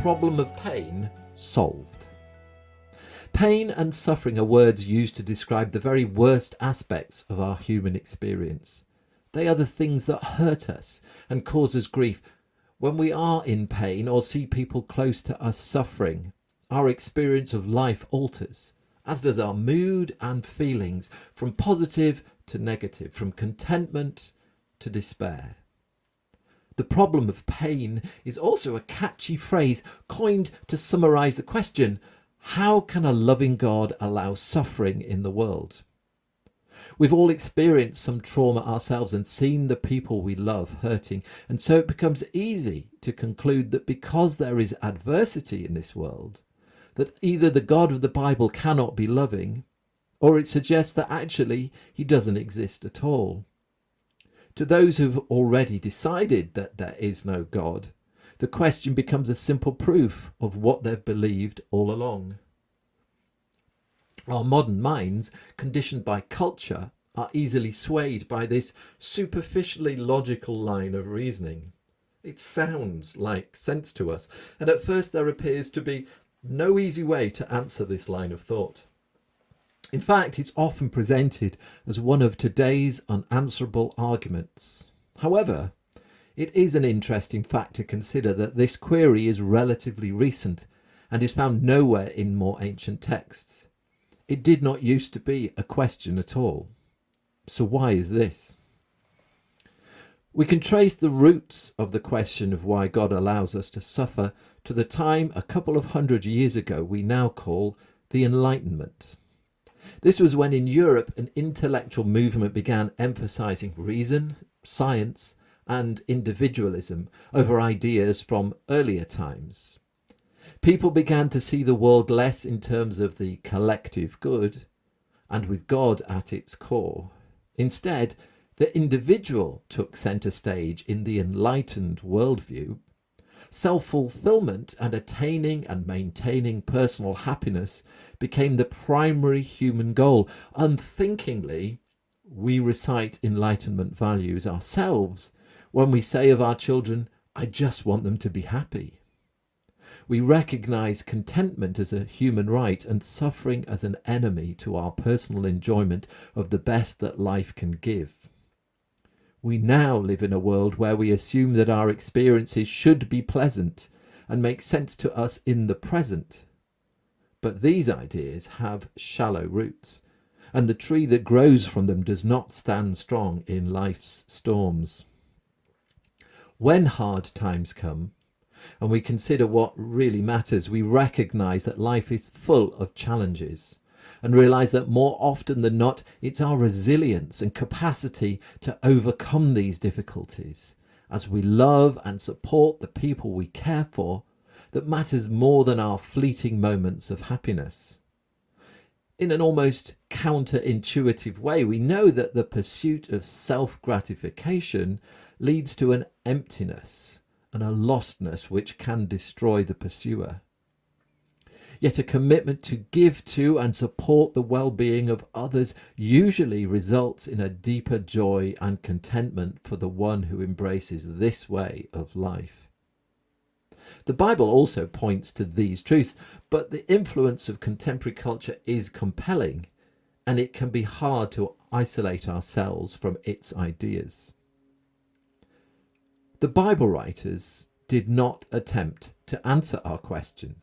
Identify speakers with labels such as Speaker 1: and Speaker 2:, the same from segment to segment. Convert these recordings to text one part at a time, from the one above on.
Speaker 1: problem of pain solved. Pain and suffering are words used to describe the very worst aspects of our human experience. They are the things that hurt us and cause us grief. When we are in pain or see people close to us suffering, our experience of life alters, as does our mood and feelings, from positive to negative, from contentment to despair. The problem of pain is also a catchy phrase coined to summarise the question, how can a loving God allow suffering in the world? We've all experienced some trauma ourselves and seen the people we love hurting, and so it becomes easy to conclude that because there is adversity in this world, that either the God of the Bible cannot be loving, or it suggests that actually he doesn't exist at all. To those who've already decided that there is no God, the question becomes a simple proof of what they've believed all along. Our modern minds, conditioned by culture, are easily swayed by this superficially logical line of reasoning. It sounds like sense to us, and at first there appears to be no easy way to answer this line of thought. In fact, it's often presented as one of today's unanswerable arguments. However, it is an interesting fact to consider that this query is relatively recent and is found nowhere in more ancient texts. It did not used to be a question at all. So why is this? We can trace the roots of the question of why God allows us to suffer to the time a couple of hundred years ago we now call the Enlightenment. This was when in Europe an intellectual movement began emphasising reason, science and individualism over ideas from earlier times. People began to see the world less in terms of the collective good and with God at its core. Instead, the individual took centre stage in the enlightened worldview. Self-fulfillment and attaining and maintaining personal happiness became the primary human goal. Unthinkingly, we recite Enlightenment values ourselves when we say of our children, I just want them to be happy. We recognise contentment as a human right and suffering as an enemy to our personal enjoyment of the best that life can give. We now live in a world where we assume that our experiences should be pleasant and make sense to us in the present. But these ideas have shallow roots, and the tree that grows from them does not stand strong in life's storms. When hard times come, and we consider what really matters, we recognise that life is full of challenges and realise that more often than not, it's our resilience and capacity to overcome these difficulties as we love and support the people we care for that matters more than our fleeting moments of happiness. In an almost counterintuitive way, we know that the pursuit of self-gratification leads to an emptiness and a lostness which can destroy the pursuer. Yet a commitment to give to and support the well-being of others usually results in a deeper joy and contentment for the one who embraces this way of life. The Bible also points to these truths, but the influence of contemporary culture is compelling, and it can be hard to isolate ourselves from its ideas. The Bible writers did not attempt to answer our question,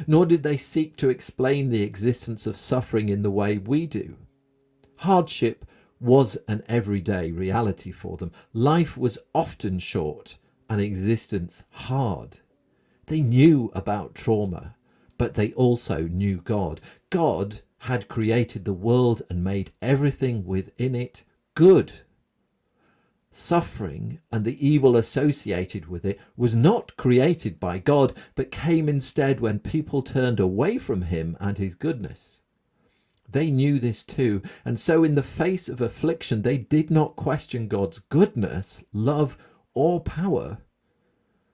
Speaker 1: nor did they seek to explain the existence of suffering in the way we do. Hardship was an everyday reality for them. Life was often short and existence hard. They knew about trauma, but they also knew God. God had created the world and made everything within it good. Suffering and the evil associated with it was not created by God, but came instead when people turned away from him and his goodness. They knew this too, and so in the face of affliction, they did not question God's goodness, love, or power,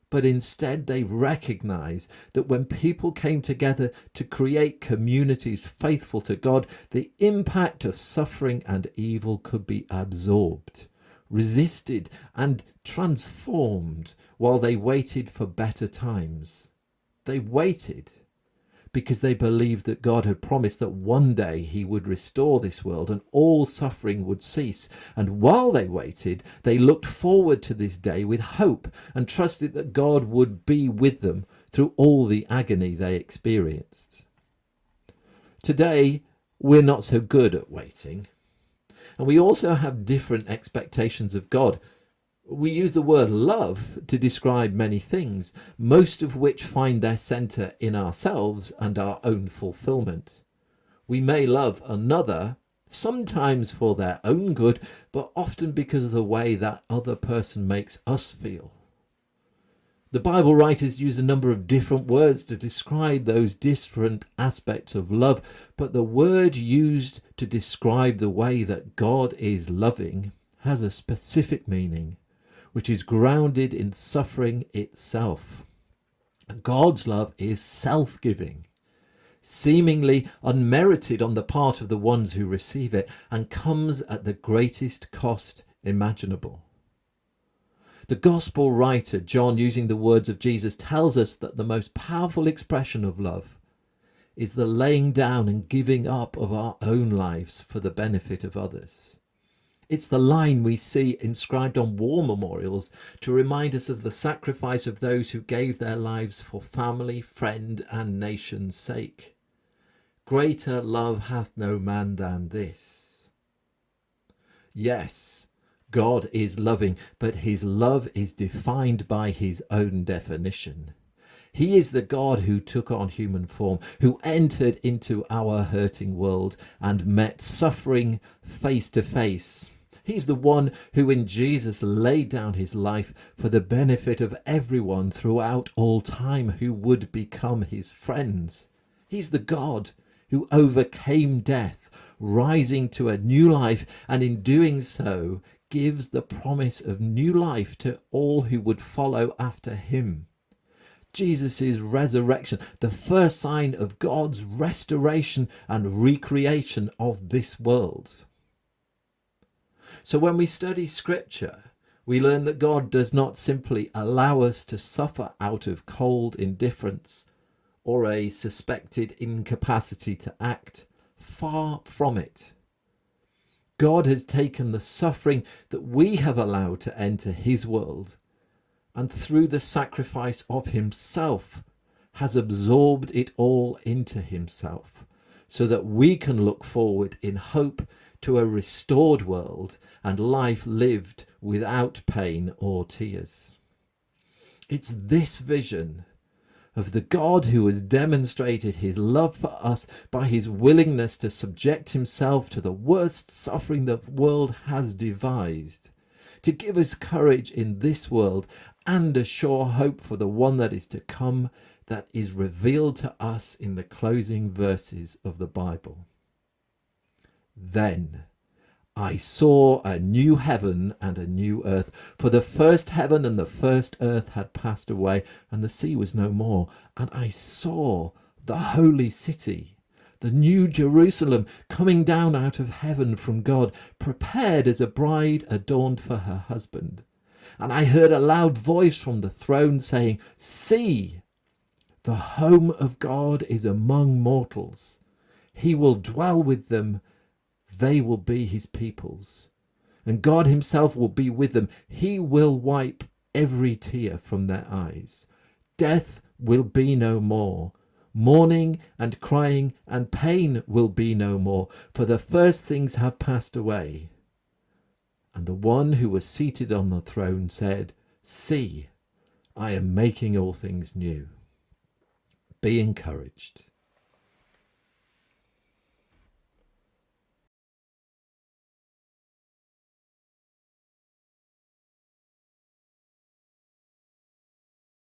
Speaker 1: but instead they recognized that when people came together to create communities faithful to God, the impact of suffering and evil could be absorbed, resisted and transformed while they waited for better times. They waited because they believed that God had promised that one day he would restore this world and all suffering would cease. And while they waited, they looked forward to this day with hope and trusted that God would be with them through all the agony they experienced. Today, we're not so good at waiting. And we also have different expectations of God. We use the word love to describe many things, most of which find their centre in ourselves and our own fulfilment. We may love another, sometimes for their own good, but often because of the way that other person makes us feel. The Bible writers use a number of different words to describe those different aspects of love, but the word used to describe the way that God is loving has a specific meaning, which is grounded in suffering itself. God's love is self-giving, seemingly unmerited on the part of the ones who receive it, and comes at the greatest cost imaginable. The gospel writer John, using the words of Jesus, tells us that the most powerful expression of love is the laying down and giving up of our own lives for the benefit of others. It's the line we see inscribed on war memorials to remind us of the sacrifice of those who gave their lives for family, friend, and nation's sake. Greater love hath no man than this. Yes, God is loving, but his love is defined by his own definition. He is the God who took on human form, who entered into our hurting world and met suffering face to face. He's the one who in Jesus laid down his life for the benefit of everyone throughout all time who would become his friends. He's the God who overcame death, rising to a new life, and in doing so gives the promise of new life to all who would follow after him. Jesus' resurrection, the first sign of God's restoration and recreation of this world. So when we study Scripture, we learn that God does not simply allow us to suffer out of cold indifference or a suspected incapacity to act. Far from it. God has taken the suffering that we have allowed to enter his world, and through the sacrifice of himself has absorbed it all into himself, so that we can look forward in hope to a restored world and life lived without pain or tears. It's this vision of the God who has demonstrated his love for us by his willingness to subject himself to the worst suffering the world has devised, to give us courage in this world and a sure hope for the one that is to come, that is revealed to us in the closing verses of the Bible. Then I saw a new heaven and a new earth, for the first heaven and the first earth had passed away, and the sea was no more. And I saw the holy city, the new Jerusalem, coming down out of heaven from God, prepared as a bride adorned for her husband. And I heard a loud voice from the throne saying, "See, the home of God is among mortals. He will dwell with them. They will be his peoples, and God himself will be with them. He will wipe every tear from their eyes. Death will be no more. Mourning and crying and pain will be no more, for the first things have passed away." And the one who was seated on the throne said, "See, I am making all things new." Be encouraged.